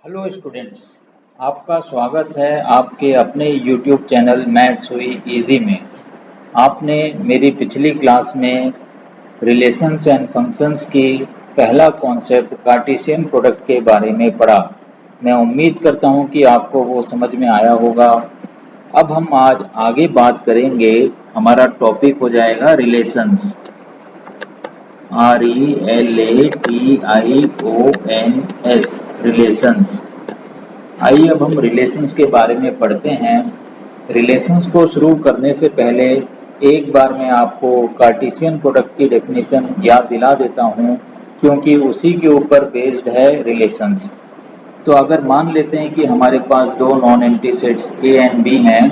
Hello students, आपका स्वागत है आपके अपने YouTube चैनल मैथ्स हुई इजी में। आपने मेरी पिछली क्लास में रिलेशंस एंड फंक्शंस की पहला कॉन्सेप्ट कार्टेशियन प्रोडक्ट के बारे में पढ़ा। मैं उम्मीद करता हूं कि आपको वो समझ में आया होगा। अब हम आज आगे बात करेंगे, हमारा टॉपिक हो जाएगा रिलेशंस। RELATIONS relations. आइए अब हम रिलेशंस के बारे में पढ़ते हैं। रिलेशंस को शुरू करने से पहले एक बार मैं आपको कार्टेशियन प्रोडक्ट की डेफिनेशन याद दिला देता हूं, क्योंकि उसी के ऊपर बेस्ड है रिलेशंस। तो अगर मान लेते हैं कि हमारे पास दो non empty sets A and B हैं,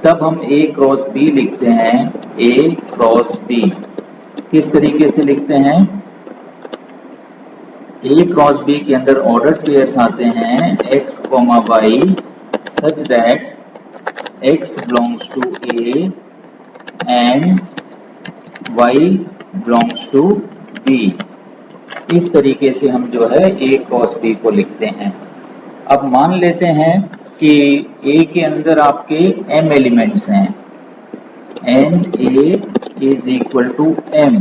तब हम A क्रॉस B लिखते हैं। A क्रॉस B किस तरीके से लिखते हैं? A क्रॉस B के अंदर ऑर्डर पेयर्स आते हैं x, y such that x belongs to A and y belongs to B। इस तरीके से हम जो है A क्रॉस B को लिखते हैं। अब मान लेते हैं कि A के अंदर आपके m एलिमेंट्स हैं, NA is equal to m।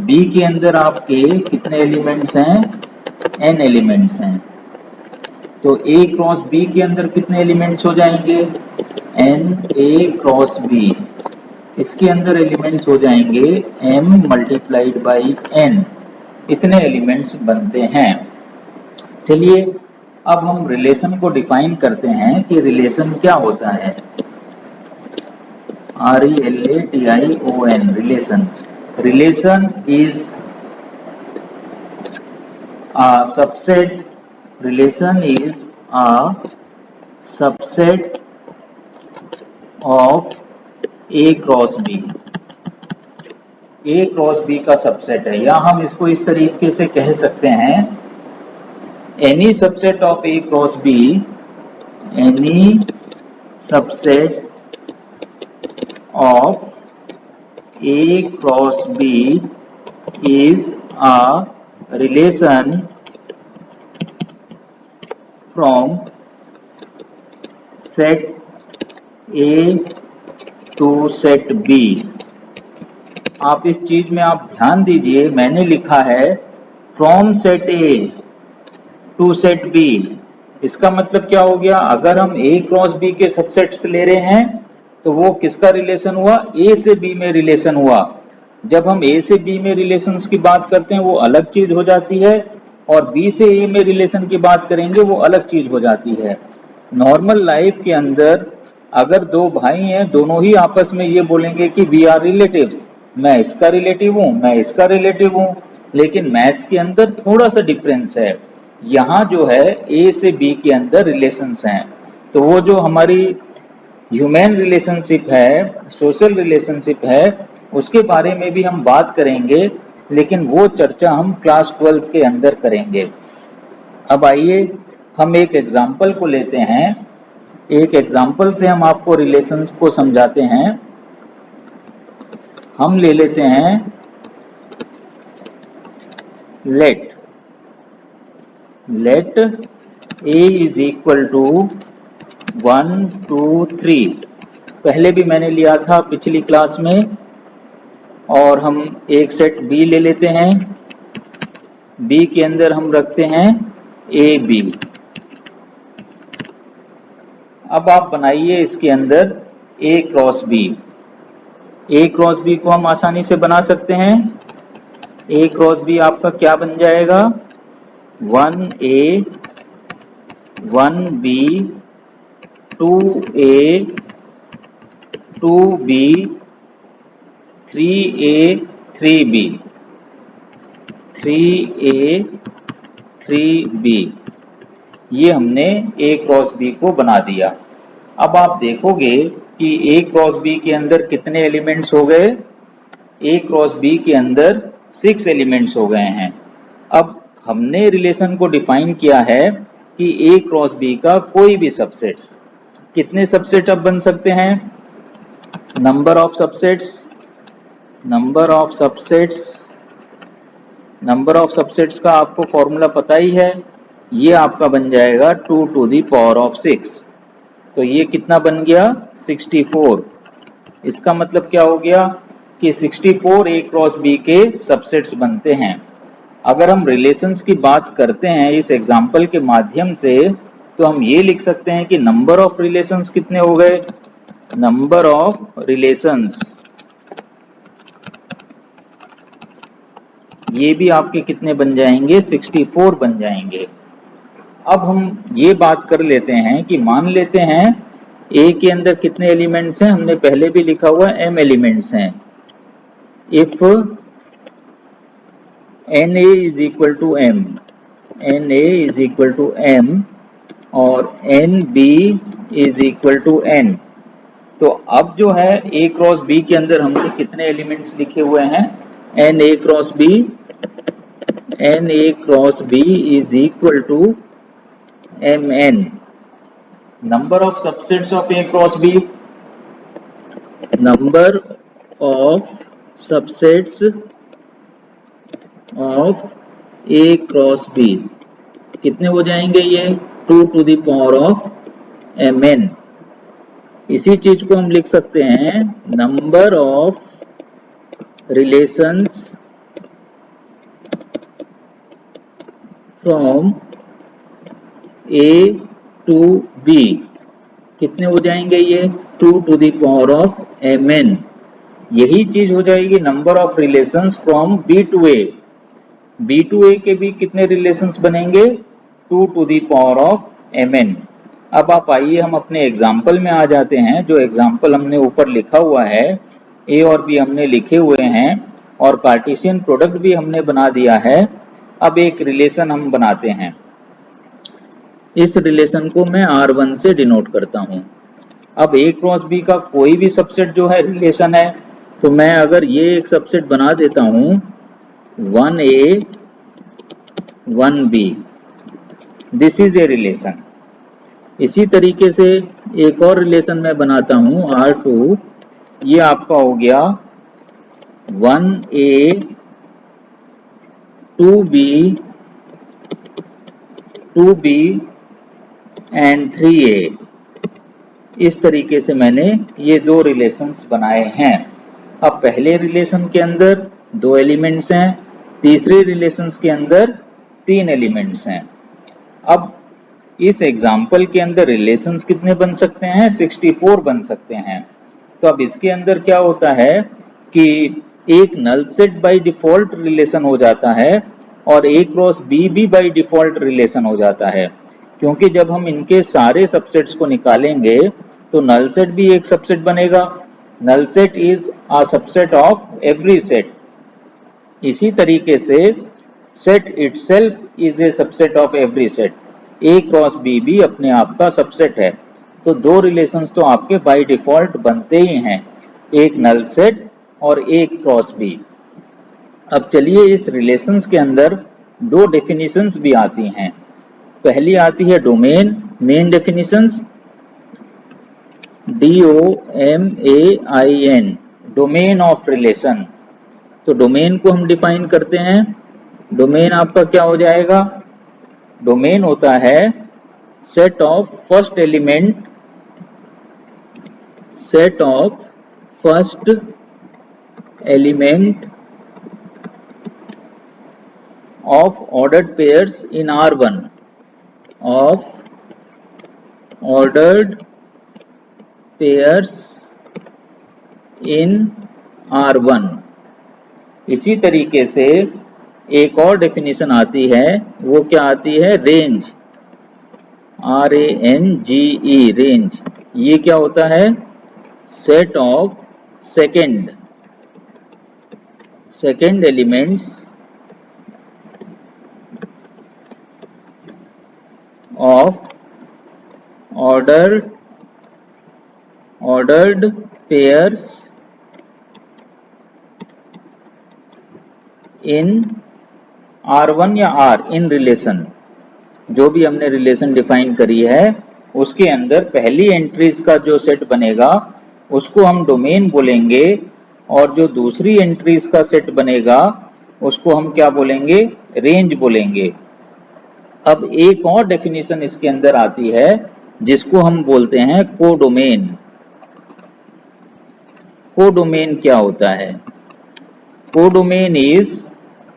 B के अंदर आपके कितने एलिमेंट्स हैं? n एलिमेंट्स हैं। तो A क्रॉस B के अंदर कितने एलिमेंट्स हो जाएंगे? NA cross B। इसके अंदर एलिमेंट्स हो जाएंगे m मल्टीप्लाइड बाई n। इतने एलिमेंट्स बनते हैं। चलिए अब हम रिलेशन को डिफाइन करते हैं कि रिलेशन क्या होता है। RELATION relation. Relation is a subset. Relation is a subset of A cross B। A cross B का सबसेट है, या हम इसको इस तरीके से कह सकते हैं, any subset of A cross B, any subset of A cross B is a relation from set A to set B। आप इस चीज में आप ध्यान दीजिए, मैंने लिखा है from set A to set B। इसका मतलब क्या हो गया? अगर हम A क्रॉस B के सबसेट्स ले रहे हैं तो वो किसका रिलेशन हुआ? A से B में रिलेशन हुआ। जब हम A से B में रिलेशंस की बात करते हैं वो अलग चीज हो जाती है, और B से A में रिलेशन की बात करेंगे वो अलग चीज हो जाती है। नॉर्मल लाइफ के अंदर अगर दो भाई हैं, दोनों ही आपस में ये बोलेंगे कि वी आर रिलेटिव्स, मैं इसका रिलेटिव हूं, मैं इसका रिलेटिव हूं। लेकिन मैथ्स के अंदर थोड़ा सा डिफरेंस है। यहाँ जो है A से B के अंदर रिलेशंस हैं, तो वो जो हमारी ह्यूमन रिलेशनशिप है, सोशल रिलेशनशिप है, उसके बारे में भी हम बात करेंगे, लेकिन वो चर्चा हम क्लास 12 के अंदर करेंगे। अब आइए हम एक एग्जाम्पल को लेते हैं। एक एग्जाम्पल से हम आपको रिलेशंस को समझाते हैं। हम ले लेते हैं late A is equal to 1 2 3। पहले भी मैंने लिया था पिछली क्लास में। और हम एक सेट B ले लेते हैं। B के अंदर हम रखते हैं AB। अब आप बनाइए इसके अंदर A cross B। A cross B को हम आसानी से बना सकते हैं। A क्रॉस B आपका क्या बन जाएगा? 1A 1B 2A 2B 3A 3B 3A 3B। ये हमने A क्रॉस B को बना दिया। अब आप देखोगे कि A क्रॉस B के अंदर कितने एलिमेंट्स हो गए? A क्रॉस B के अंदर 6 एलिमेंट्स हो गए हैं। अब हमने रिलेशन को डिफाइन किया है कि A क्रॉस B का कोई भी सबसेट्स, कितने सबसेट अब बन सकते हैं? Number of subsets, number of subsets, number of subsets का आपको फॉर्मूला पता ही है, ये आपका बन जाएगा 2 to the power of 6। तो ये कितना बन गया 64। इसका मतलब क्या हो गया कि 64 A क्रॉस B के सबसेट्स बनते हैं। अगर हम रिलेशंस की बात करते हैं इस एग्जाम्पल के माध्यम से, तो हम ये लिख सकते हैं कि नंबर ऑफ रिलेशंस कितने हो गए, नंबर ऑफ रिलेशंस ये भी आपके कितने बन जाएंगे 64 बन जाएंगे। अब हम ये बात कर लेते हैं कि मान लेते हैं A के अंदर कितने एलिमेंट्स हैं, हमने पहले भी लिखा हुआ है m एलिमेंट्स हैं। If Na is equal to m, Na is equal to m और nb is equal to n, तो अब जो है A क्रॉस B के अंदर हमने कितने एलिमेंट्स लिखे हुए हैं, Na cross B, Na cross B is equal to mn। Number of subsets of A cross B, number of subsets of A cross B कितने हो जाएंगे, ये 2 to the power of mn। इसी चीज को हम लिख सकते हैं number of relations from A to B कितने हो जाएंगे, ये 2 to the power of mn। यही चीज हो जाएगी number of relations from B to A। B to A के भी कितने रिलेशंस बनेंगे, 2 to the power of mn। अब आप आइए हम अपने एग्जाम्पल में आ जाते हैं। जो एग्जाम्पल हमने ऊपर लिखा हुआ है A और B हमने लिखे हुए हैं और कार्टेशियन प्रोडक्ट भी हमने बना दिया है। अब एक रिलेशन हम बनाते हैं। इस रिलेशन को मैं R1 से डिनोट करता हूं। अब A क्रॉस B का कोई भी सबसेट जो है रिलेशन है, तो मैं अगर ये एक सबसेट बना देता हूं 1A 1B, this is a relation. इसी तरीके से एक और रिलेशन मैं बनाता हूं R2, ये आपका हो गया 1A 2B 2B and 3A। इस तरीके से मैंने ये दो रिलेशंस बनाए हैं। अब पहले रिलेशन के अंदर 2 एलिमेंट्स हैं, तीसरे रिलेशंस के अंदर 3 एलिमेंट्स हैं। अब इस एग्जाम्पल के अंदर रिलेशंस कितने बन सकते हैं, 64 बन सकते हैं। तो अब इसके अंदर क्या होता है कि एक null set by default relation हो जाता है और A क्रॉस B भी बाय डिफॉल्ट रिलेशन हो जाता है, क्योंकि जब हम इनके सारे सबसेट्स को निकालेंगे तो नल सेट भी एक सबसेट बनेगा। Null set is a subset of every set. इसी तरीके से set itself is a subset of every set. A cross B भी अपने आप का सबसेट है। तो दो रिलेशंस तो आपके बाय डिफॉल्ट बनते ही हैं, एक नल सेट और एक क्रॉस B। अब चलिए इस रिलेशंस के अंदर दो डेफिनेशंस भी आती हैं। पहली आती है domain main definitions, DOMAIN, domain of relation. तो डोमेन को हम डिफाइन करते हैं। डोमेन आपका क्या हो जाएगा, डोमेन होता है set of first element, set of first element of ordered pairs in R1, of ordered pairs in R1। इसी तरीके से एक और डेफिनेशन आती है, वो क्या आती है, रेंज, RANGE, रेंज। ये क्या होता है, set of second elements of ordered pairs in R1 या R इन रिलेशन। जो भी हमने रिलेशन डिफाइन करी है उसके अंदर पहली एंट्रीज का जो सेट बनेगा उसको हम डोमेन बोलेंगे और जो दूसरी एंट्रीज का सेट बनेगा उसको हम क्या बोलेंगे, रेंज बोलेंगे। अब एक और डेफिनेशन इसके अंदर आती है जिसको हम बोलते हैं कोडोमेन। कोडोमेन क्या होता है? Codomain is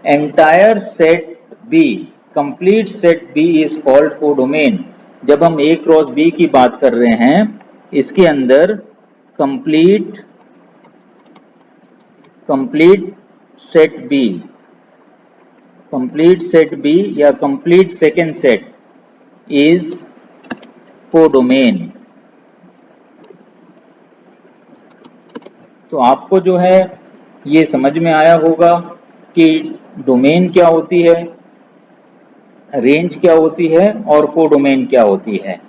entire set B, complete set B is called codomain. जब हम A क्रॉस B की बात कर रहे हैं, इसके अंदर कंप्लीट सेट B या complete second set is codomain. तो आपको जो है ये समझ में आया होगा कि डोमेन क्या होती है, रेंज क्या होती है और कोडोमेन क्या होती है।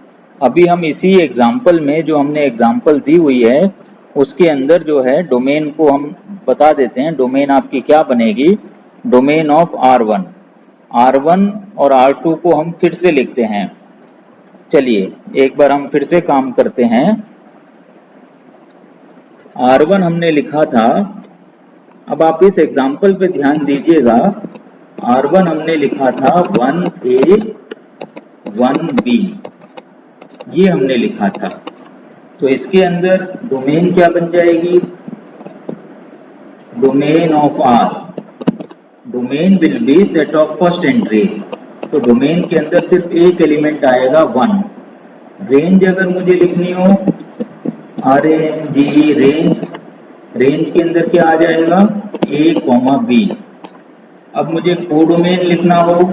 अभी हम इसी एग्जाम्पल में, जो हमने एग्जाम्पल दी हुई है, उसके अंदर जो है डोमेन को हम बता देते हैं। डोमेन आपकी क्या बनेगी? डोमेन ऑफ R1 और R2 को हम फिर से लिखते हैं। चलिए एक बार हम फिर से काम करते हैं। R1 हमने लिखा था, अब आप इस एग्जाम्पल पे ध्यान दीजिएगा। R1 हमने लिखा था 1A 1B, ये हमने लिखा था। तो इसके अंदर डोमेन क्या बन जाएगी? Domain of R, domain will be set of first entries. तो डोमेन के अंदर सिर्फ एक एलिमेंट आएगा 1। रेंज अगर मुझे लिखनी हो, रेंज, रेंज के अंदर क्या आ जाएगा? A, B। अब मुझे कोडोमेन लिखना हो,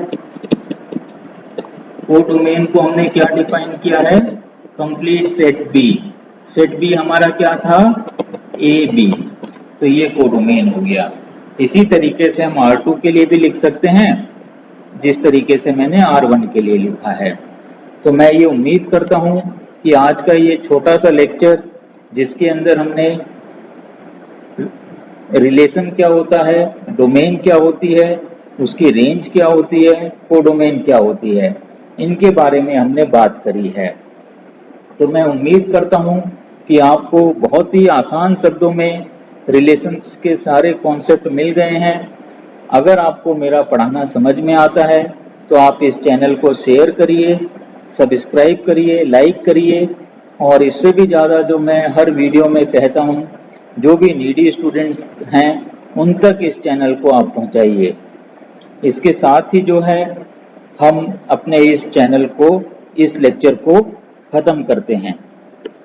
कोडोमेन को हमने क्या डिफाइन किया है? Complete set B. Set B हमारा क्या था? AB। तो ये कोडोमेन हो गया। इसी तरीके से हम R2 के लिए भी लिख सकते हैं, जिस तरीके से मैंने R1 के लिए लिखा है। तो मैं ये उम्मीद करता हूं कि आज का ये छोटा सा लेक्चर, जिसके अंदर हमने रिलेशन क्या होता है, डोमेन क्या होती है, उसकी रेंज क्या होती है, कोडोमेन क्या होती है, इनके बारे में हमने बात करी है। तो मैं उम्मीद करता हूं कि आपको बहुत ही आसान शब्दों में रिलेशंस के सारे कॉन्सेप्ट मिल गए हैं। अगर आपको मेरा पढ़ाना समझ में आता है तो आप इस चैनल को शेयर करिए, सब्सक्राइब करिए, लाइक करिए, और इससे भी ज़्यादा जो मैं हर वीडियो में कहता हूँ, जो भी नीडी स्टूडेंट्स हैं उन तक इस चैनल को आप पहुँचाइए। इसके साथ ही जो है हम अपने इस चैनल को, इस लेक्चर को ख़त्म करते हैं।